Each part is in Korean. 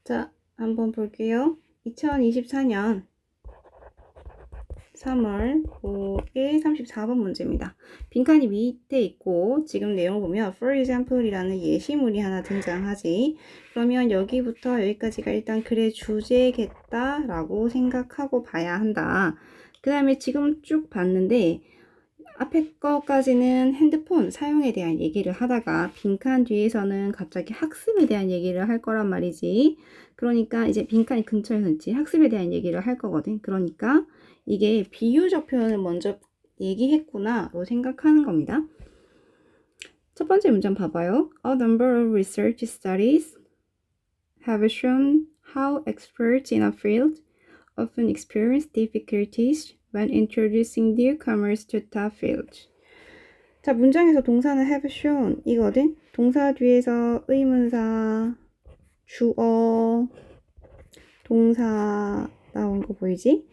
자, 한번 볼게요. 2024년 3월 5일 34번 문제입니다. 빈칸이 밑에 있고 지금 내용을 보면 for example이라는 예시물이 하나 등장하지. 그러면 여기부터 여기까지가 일단 글의 주제겠다라고 생각하고 봐야 한다. 그 다음에 지금 쭉 봤는데 앞에 거까지는 핸드폰 사용에 대한 얘기를 하다가 빈칸 뒤에서는 갑자기 학습에 대한 얘기를 할 거란 말이지. 그러니까 이제 빈칸이 근처에서 있지 학습에 대한 얘기를 할 거거든. 그러니까 이게 비유적 표현을 먼저 얘기했구나로 생각하는 겁니다. 첫 번째 문장 봐봐요. A number of research studies have shown how experts in a field often experience difficulties when introducing newcomers to that field. 자, 문장에서 동사는 have shown 이거든. 동사 뒤에서 의문사, 주어, 동사 나온 거 보이지?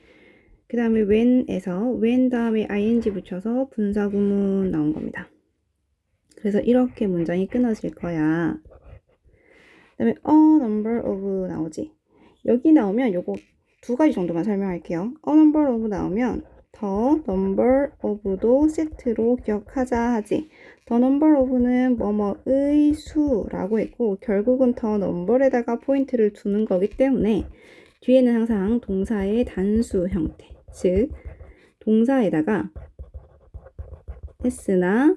그 다음에 when에서 when 다음에 ing 붙여서 분사 구문 나온 겁니다. 그래서 이렇게 문장이 끊어질 거야. 그 다음에 a number of 나오지. 여기 나오면 요거 두 가지 정도만 설명할게요. a number of 나오면 the number of도 세트로 기억하자 하지. the number of는 뭐뭐의 수라고 했고 결국은 the number에다가 포인트를 두는 거기 때문에 뒤에는 항상 동사의 단수 형태, 즉 동사에다가 s나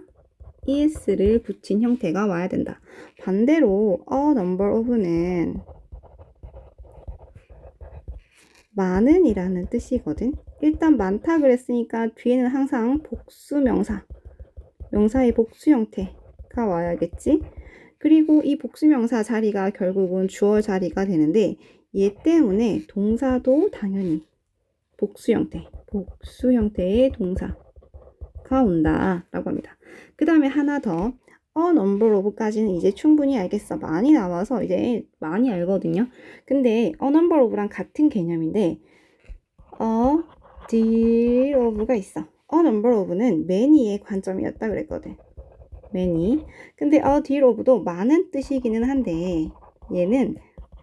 es를 붙인 형태가 와야 된다. 반대로 a number of는 많은 이라는 뜻이거든. 일단 많다 그랬으니까 뒤에는 항상 복수명사, 명사의 복수 형태가 와야겠지. 그리고 이 복수명사 자리가 결국은 주어 자리가 되는데 얘 때문에 동사도 당연히 복수 형태의 동사가 온다라고 합니다. 그 다음에 하나 더 a number of까지는 이제 충분히 알겠어. 많이 나와서 이제 많이 알거든요. 근데 a number of랑 같은 개념인데 a deal of가 있어. a number of는 many의 관점이었다 그랬거든. many. 근데 a deal of도 많은 뜻이기는 한데 얘는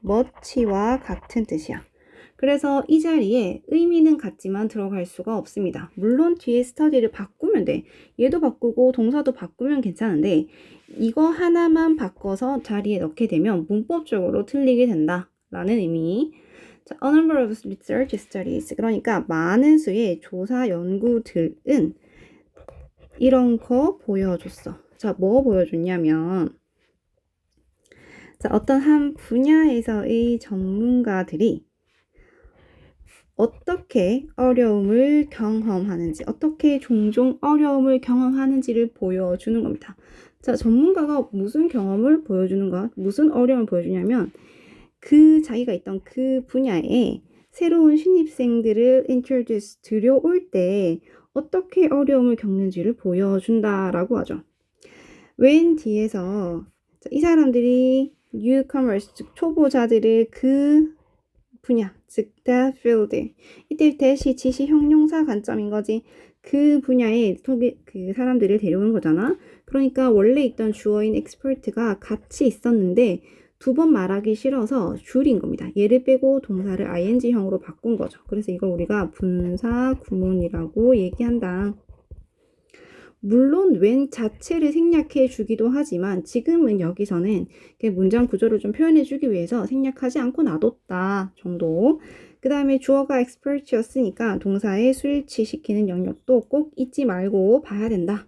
much와 같은 뜻이야. 그래서 이 자리에 의미는 같지만 들어갈 수가 없습니다. 물론 뒤에 스터디를 바꾸면 돼. 얘도 바꾸고 동사도 바꾸면 괜찮은데 이거 하나만 바꿔서 자리에 넣게 되면 문법적으로 틀리게 된다라는 의미. 자, a number of research studies. 그러니까 많은 수의 조사 연구들은 이런 거 보여줬어. 자, 뭐 보여줬냐면 자, 어떤 한 분야에서의 전문가들이 어떻게 어려움을 경험하는지, 어떻게 종종 어려움을 경험하는지를 보여주는 겁니다. 자, 전문가가 무슨 경험을 보여주는가, 무슨 어려움을 보여주냐면 그 자기가 있던 그 분야에 새로운 신입생들을 introduce, 들여올 때 어떻게 어려움을 겪는지를 보여준다라고 하죠. when 뒤에서 이 사람들이 newcomers, 즉 초보자들을 그 분야, 즉 that field. 이때 대시 지시 형용사 관점인 거지. 그 분야에 그 사람들을 데려오는 거잖아. 그러니까 원래 있던 주어인 expert가 같이 있었는데 두 번 말하기 싫어서 줄인 겁니다. 얘를 빼고 동사를 ing형으로 바꾼 거죠. 그래서 이걸 우리가 분사 구문이라고 얘기한다. 물론 when 자체를 생략해 주기도 하지만 지금은 여기서는 문장 구조를 좀 표현해 주기 위해서 생략하지 않고 놔뒀다 정도. 그 다음에 주어가 expert였으니까 동사에 수일치시키는 영역도 꼭 잊지 말고 봐야 된다.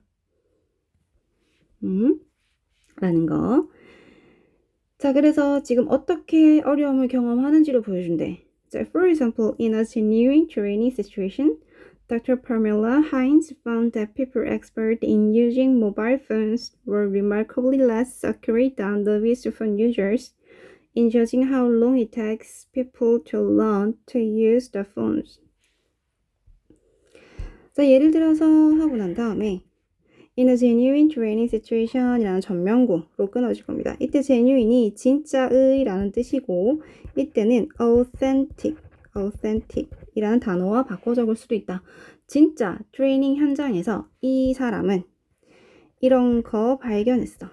라는 거. 자, 그래서 지금 어떻게 어려움을 경험하는지를 보여준대. 자, for example, in a genuine training situation, Dr. Pamela Hines found that people expert in using mobile phones were remarkably less accurate than novice phone users in judging how long it takes people to learn to use the phones. 자, 예를 들어서 하고 난 다음에 in a genuine training situation 이라는 전명구로 끊어질 겁니다. 이때 genuine이 진짜의 라는 뜻이고 이때는 authentic 이라는 단어와 바꿔 적을 수도 있다. 진짜 트레이닝 현장에서 이 사람은 이런 거 발견했어.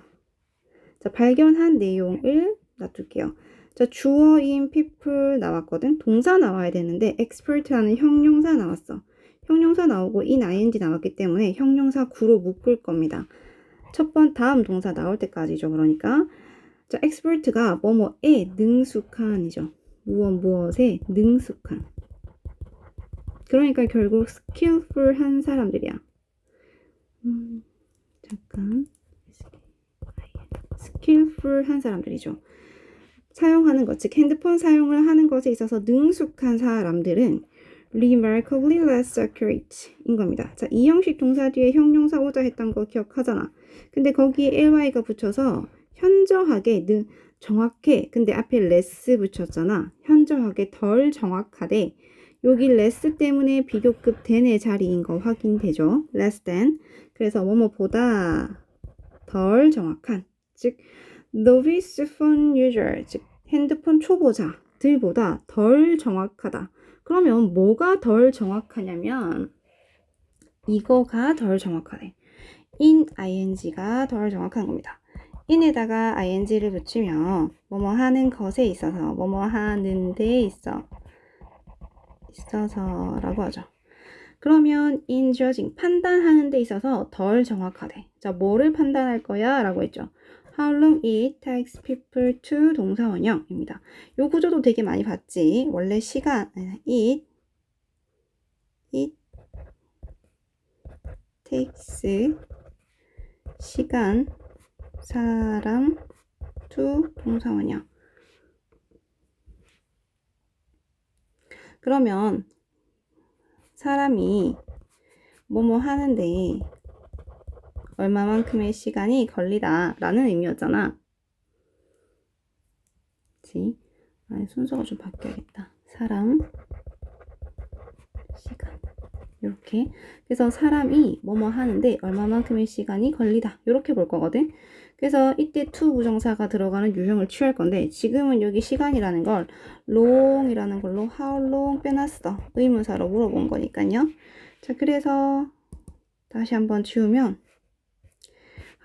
자, 발견한 내용을 놔둘게요. 자, 주어인 people 나왔거든. 동사 나와야 되는데 expert라는 형용사 나왔어. 형용사 나오고 ing 나왔기 때문에 형용사 구로 묶을 겁니다. 다음 동사 나올 때까지죠. 그러니까 자, expert가 뭐뭐에 능숙한이죠. 무엇에 능숙한. 그러니까 결국 skillful한 사람들이야. 잠깐. skillful한 사람들이죠. 사용하는 것, 즉 핸드폰 사용을 하는 것에 있어서 능숙한 사람들은 remarkably less accurate 인 겁니다. 자, 이 형식 동사 뒤에 형용사 오자 했던 거 기억하잖아. 근데 거기에 ly가 붙여서 현저하게 정확해. 근데 앞에 less 붙였잖아. 현저하게 덜 정확하대. 여기 less 때문에 비교급 than의 자리인 거 확인되죠. less than. 그래서 뭐뭐보다 덜 정확한. 즉 novice phone user, 즉 핸드폰 초보자들보다 덜 정확하다. 그러면 뭐가 덜 정확하냐면 이거가 덜 정확하네. in ing가 덜 정확한 겁니다. in에다가 ing를 붙이면 뭐뭐 하는 것에 있어서 뭐뭐 하는 데 있어서라고 하죠. 그러면 in judging, 판단하는 데 있어서 덜 정확하대. 자, 뭐를 판단할 거야? 라고 했죠. How long it takes people to 동사 원형입니다. 요 구조도 되게 많이 봤지. 원래 시간, it takes 시간, 사람, to 동사 원형. 그러면 사람이 뭐뭐 하는데 얼마만큼의 시간이 걸리다 라는 의미였잖아. 그치? 순서가 좀 바뀌어야겠다. 사람, 시간. 이렇게. 그래서 사람이 뭐뭐 하는데 얼마만큼의 시간이 걸리다. 이렇게 볼 거거든. 그래서 이때 to 부정사가 들어가는 유형을 취할 건데 지금은 여기 시간이라는 걸 long이라는 걸로 how long 빼놨어. 의문사로 물어본 거니까요. 자, 그래서 다시 한번 지우면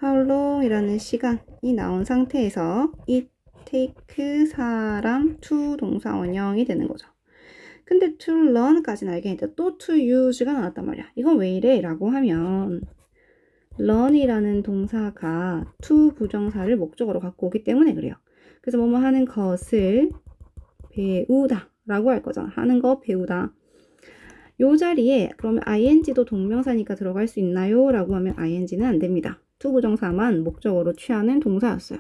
how long 이라는 시간이 나온 상태에서 it take 사람 to 동사 원형이 되는 거죠. 근데 to learn까지는 알겠는데 또 to use가 나왔단 말이야. 이건 왜 이래? 라고 하면 learn이라는 동사가 to 부정사를 목적으로 갖고 오기 때문에 그래요. 그래서 뭐뭐 하는 것을 배우다 라고 할 거잖아. 하는 거 배우다. 요 자리에 그러면 ing도 동명사니까 들어갈 수 있나요? 라고 하면 ing는 안 됩니다. to 부정사만 목적으로 취하는 동사였어요.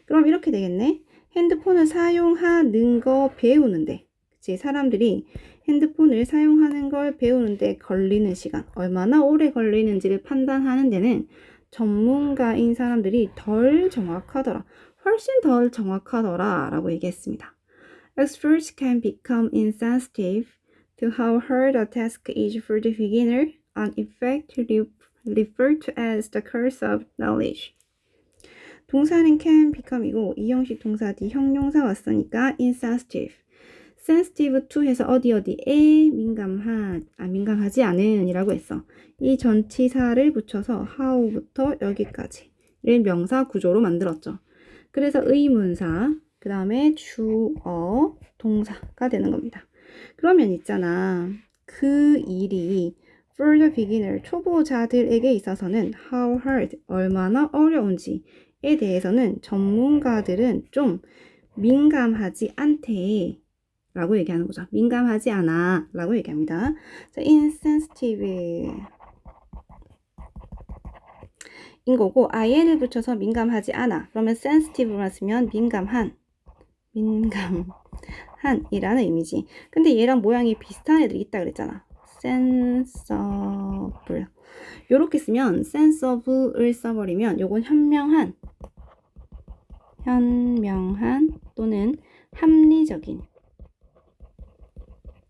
그럼 이렇게 되겠네. 핸드폰을 사용하는 거 배우는데, 그치? 사람들이 핸드폰을 사용하는 걸 배우는데 걸리는 시간, 얼마나 오래 걸리는지를 판단하는 데는 전문가인 사람들이 덜 정확하더라. 훨씬 덜 정확하더라 라고 얘기했습니다. Experts can become insensitive to how hard a task is for the beginner, an effect referred to as the curse of knowledge. 동사는 can become이고 이 형식 동사 뒤 형용사 왔으니까 insensitive. sensitive to 해서 어디에 민감하지 않은 이라고 했어. 이 전치사를 붙여서 how부터 여기까지를 명사 구조로 만들었죠. 그래서 의문사, 그 다음에 주어, 동사가 되는 겁니다. 그러면 있잖아. 그 일이 for the beginner, 초보자들에게 있어서는 how hard, 얼마나 어려운지에 대해서는 전문가들은 좀 민감하지 않대 라고 얘기하는 거죠. 민감하지 않아 라고 얘기합니다. 자, insensitive 인 거고 in을 붙여서 민감하지 않아. 그러면 sensitive만 쓰면 민감한 이라는 의미지. 근데 얘랑 모양이 비슷한 애들이 있다 그랬잖아. sensible 요렇게 쓰면 sensible을 써버리면 요건 현명한 또는 합리적인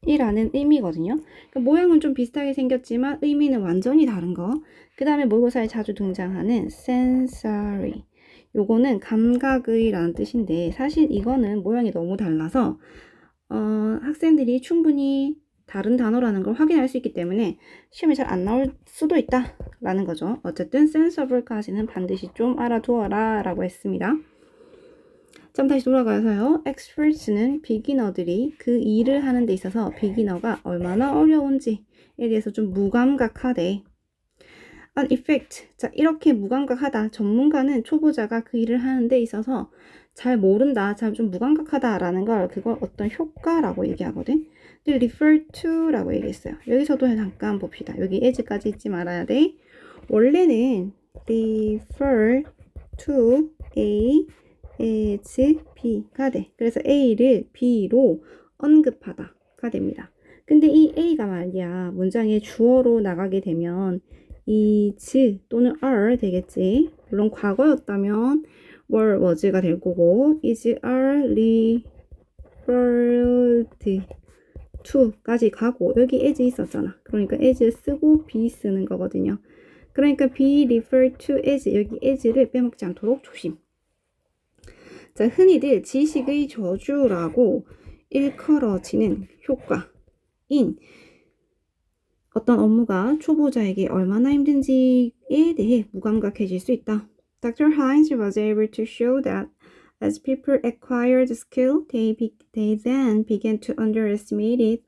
이라는 의미거든요. 그러니까 모양은 좀 비슷하게 생겼지만 의미는 완전히 다른 거. 그 다음에 모의고사에 자주 등장하는 sensory. 요거는 감각의 라는 뜻인데 사실 이거는 모양이 너무 달라서 학생들이 충분히 다른 단어라는 걸 확인할 수 있기 때문에 시험에 잘 안 나올 수도 있다 라는 거죠. 어쨌든 sensible까지는 반드시 좀 알아두어라 라고 했습니다. 좀 다시 돌아가서요. experts는 비기너들이 그 일을 하는 데 있어서 비기너가 얼마나 어려운지에 대해서 좀 무감각하대. an effect. 자, 이렇게 무감각하다. 전문가는 초보자가 그 일을 하는 데 있어서 잘 모른다, 잘 좀 무감각하다라는 걸 그걸 어떤 효과라고 얘기하거든. 근데 refer to라고 얘기했어요. 여기서도 잠깐 봅시다. 여기 as까지 잊지 말아야 돼. 원래는 refer to A as B가 돼. 그래서 A를 B로 언급하다가 됩니다. 근데 이 A가 말이야, 문장의 주어로 나가게 되면 is 또는 are 되겠지. 물론 과거였다면 were, was가 될 거고, is, are, referred to까지 가고, 여기 as 있었잖아. 그러니까 as 쓰고 be 쓰는 거거든요. 그러니까 be referred to as, 여기 as를 빼먹지 않도록 조심. 자, 흔히들 지식의 저주라고 일컬어지는 효과인 어떤 업무가 초보자에게 얼마나 힘든지에 대해 무감각해질 수 있다. Dr. Hines was able to show that as people acquired skill, they then began to underestimate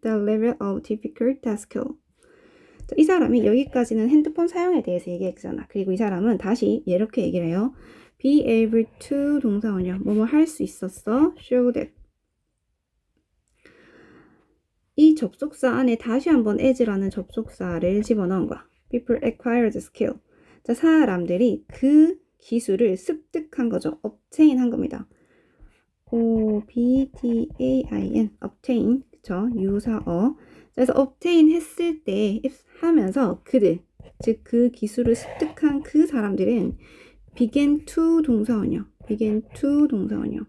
the level of difficult skill. 이 사람이 여기까지는 핸드폰 사용에 대해서 얘기했잖아. 그리고 이 사람은 다시 이렇게 얘기를 해요. be able to 동사원이야. 뭐뭐 할 수 있었어. show that. 이 접속사 안에 다시 한번 as라는 접속사를 집어넣은 거야. people acquired skill. 자, 사람들이 그 기술을 습득한 거죠. obtain 한 겁니다. obtain, obtain, 그쵸? 유사어. 그래서 obtain 했을 때 하면서 그들, 즉 그 기술을 습득한 그 사람들은 began to 동사원이요. began to 동사원이요.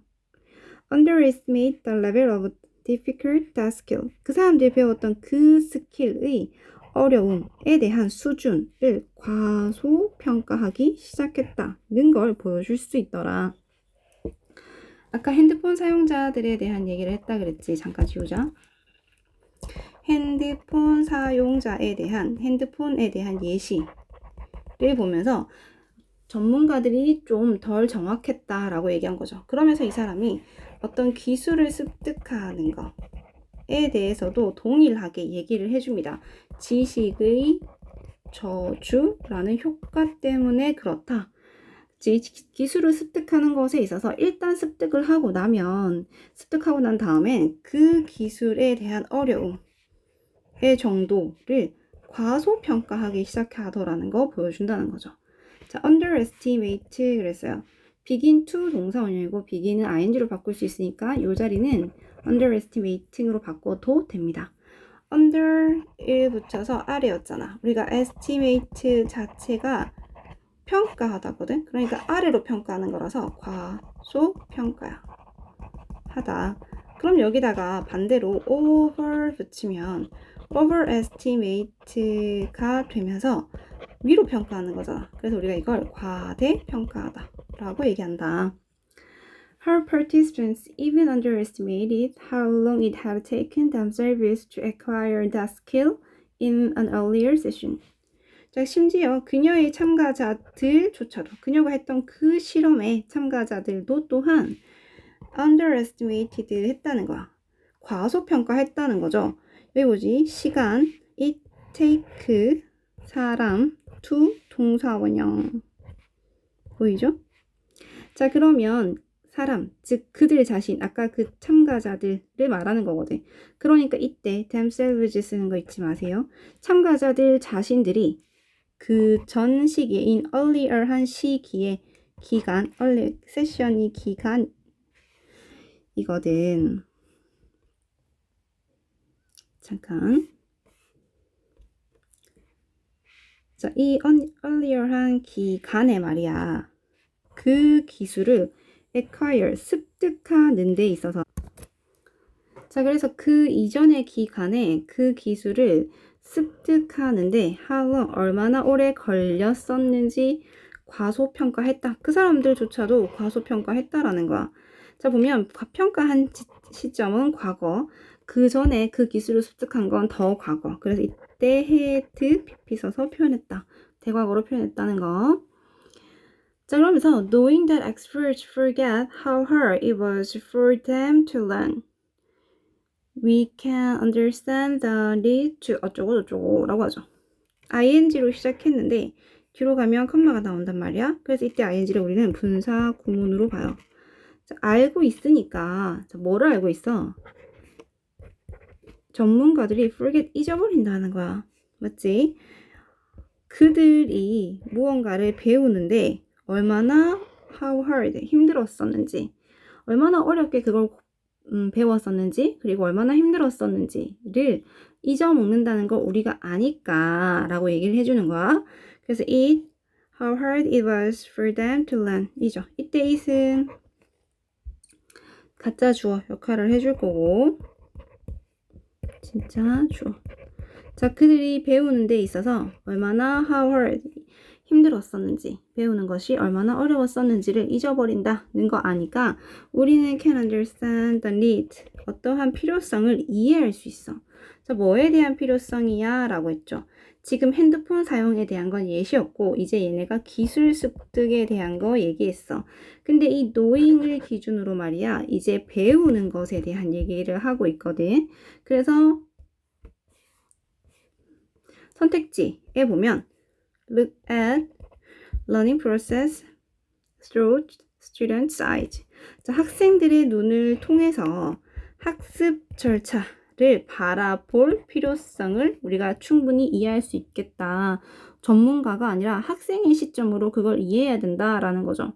underestimate the level of difficult skill. 그 사람들이 배웠던 그 스킬의 어려움에 대한 수준을 과소평가하기 시작했다는 걸 보여줄 수 있더라. 아까 핸드폰 사용자들에 대한 얘기를 했다 그랬지. 잠깐 지우자. 핸드폰에 대한 예시를 보면서 전문가들이 좀 덜 정확했다라고 얘기한 거죠. 그러면서 이 사람이 어떤 기술을 습득하는 것에 대해서도 동일하게 얘기를 해줍니다. 지식의 저주라는 효과 때문에 그렇다. 기술을 습득하는 것에 있어서 일단 습득을 하고 나면, 습득하고 난 다음에 그 기술에 대한 어려움의 정도를 과소평가하기 시작하더라는 거 보여준다는 거죠. 자, underestimate 그랬어요. begin to 동사원이고 begin은 ing로 바꿀 수 있으니까 이 자리는 underestimating으로 바꿔도 됩니다. under를 붙여서 아래였잖아. 우리가 estimate 자체가 평가하다거든. 그러니까 아래로 평가하는 거라서 과소평가야 하다. 그럼 여기다가 반대로 over 붙이면 overestimate가 되면서 위로 평가하는 거잖아. 그래서 우리가 이걸 과대평가하다 라고 얘기한다. Her participants even underestimated how long it had taken themselves to acquire that skill in an earlier session. 자, 심지어 그녀의 참가자들조차도, 그녀가 했던 그 실험의 참가자들도 또한 underestimated 했다는 거야. 과소평가했다는 거죠. 여기 뭐지? 시간, it take, 사람, to, 동사원형. 보이죠? 자, 그러면 사람, 즉 그들 자신, 아까 그 참가자들을 말하는 거거든. 그러니까 이때 themselves 쓰는 거 잊지 마세요. 참가자들 자신들이 그 전 시기에, in earlier 한 시기에, 기간, early 세션이 기간 이거든. 잠깐. 자, 이 earlier 한 기간에 말이야. 그 기술을 acquire, 습득하는 데 있어서. 자, 그래서 그 이전의 기간에 그 기술을 습득하는데 how long, 얼마나 오래 걸렸었는지 과소평가했다. 그 사람들조차도 과소평가했다라는 거야. 자, 보면 과평가한 시점은 과거, 그 전에 그 기술을 습득한 건 더 과거. 그래서 이때 had, pp 써서 표현했다. 대과거로 표현했다는 거. 자, 그러면서 knowing that experts forget how hard it was for them to learn. We can understand the need to 어쩌고 라고 하죠. ing로 시작했는데 뒤로 가면 컴마가 나온단 말이야. 그래서 이때 ing를 우리는 분사 구문으로 봐요. 자, 알고 있으니까 자, 뭐를 알고 있어? 전문가들이 forget 잊어버린다는 거야. 맞지? 그들이 무언가를 배우는데 얼마나 how hard 힘들었었는지, 얼마나 어렵게 그걸 배웠었는지, 그리고 얼마나 힘들었었는지를 잊어먹는다는 걸 우리가 아니까 라고 얘기를 해주는 거야. 그래서 how hard it was for them to learn 이죠. 이때 it은 가짜 주어 역할을 해줄 거고 진짜 주어. 자, 그들이 배우는 데 있어서 얼마나 how hard 힘들었었는지, 배우는 것이 얼마나 어려웠었는지를 잊어버린다는 거 아니까 우리는 can understand the need, 어떠한 필요성을 이해할 수 있어. 자, 뭐에 대한 필요성이야? 라고 했죠. 지금 핸드폰 사용에 대한 건 예시였고 이제 얘네가 기술 습득에 대한 거 얘기했어. 근데 이 knowing을 기준으로 말이야 이제 배우는 것에 대한 얘기를 하고 있거든. 그래서 선택지에 보면 look at learning process through students' eyes. 자, 학생들의 눈을 통해서 학습 절차를 바라볼 필요성을 우리가 충분히 이해할 수 있겠다. 전문가가 아니라 학생의 시점으로 그걸 이해해야 된다라는 거죠.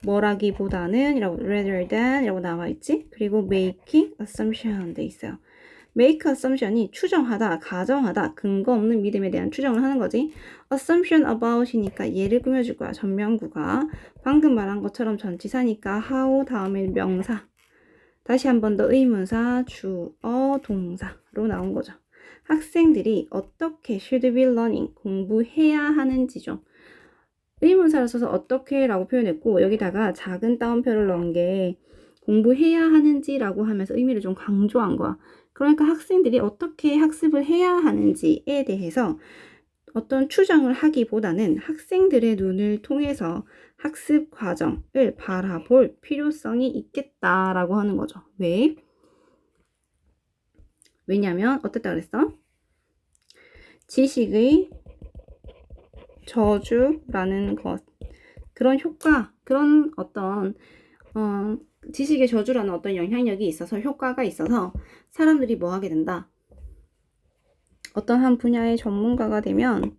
뭐라기보다는 이라고 rather than 이라고 나와 있지. 그리고 making assumption 돼 있어요. make assumption이 추정하다, 가정하다, 근거 없는 믿음에 대한 추정을 하는 거지. assumption about이니까 얘를 꾸며줄 거야. 전명구가. 방금 말한 것처럼 전치사니까 how 다음에 명사. 다시 한 번 더 의문사, 주어, 동사로 나온 거죠. 학생들이 어떻게 should be learning, 공부해야 하는지죠. 의문사를 써서 어떻게 라고 표현했고 여기다가 작은 따옴표를 넣은 게 공부해야 하는지라고 하면서 의미를 좀 강조한 거야. 그러니까 학생들이 어떻게 학습을 해야 하는지에 대해서 어떤 추정을 하기보다는 학생들의 눈을 통해서 학습 과정을 바라볼 필요성이 있겠다라고 하는 거죠. 왜? 왜냐면 어땠다 그랬어? 지식의 저주라는 것, 그런 효과, 그런 어떤 지식의 저주라는 어떤 영향력이 있어서 효과가 있어서 사람들이 뭐 하게 된다? 어떤 한 분야의 전문가가 되면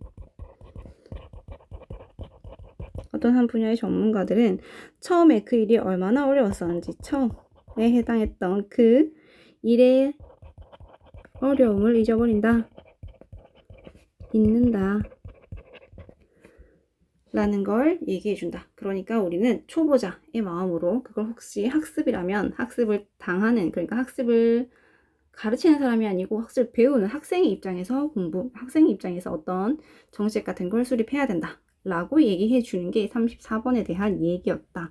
어떤 한 분야의 전문가들은 처음에 그 일이 얼마나 어려웠었는지 처음에 해당했던 그 일의 어려움을 잊어버린다. 잊는다. 라는 걸 얘기해준다. 그러니까 우리는 초보자의 마음으로 그걸 혹시 학습이라면 학습을 당하는, 그러니까 학습을 가르치는 사람이 아니고 학습을 배우는 학생의 입장에서 학생의 입장에서 어떤 정책 같은 걸 수립해야 된다. 라고 얘기해 주는 게 34번에 대한 얘기였다.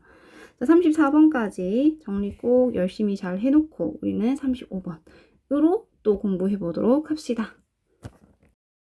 자, 34번까지 정리 꼭 열심히 잘 해놓고 우리는 35번으로 또 공부해 보도록 합시다.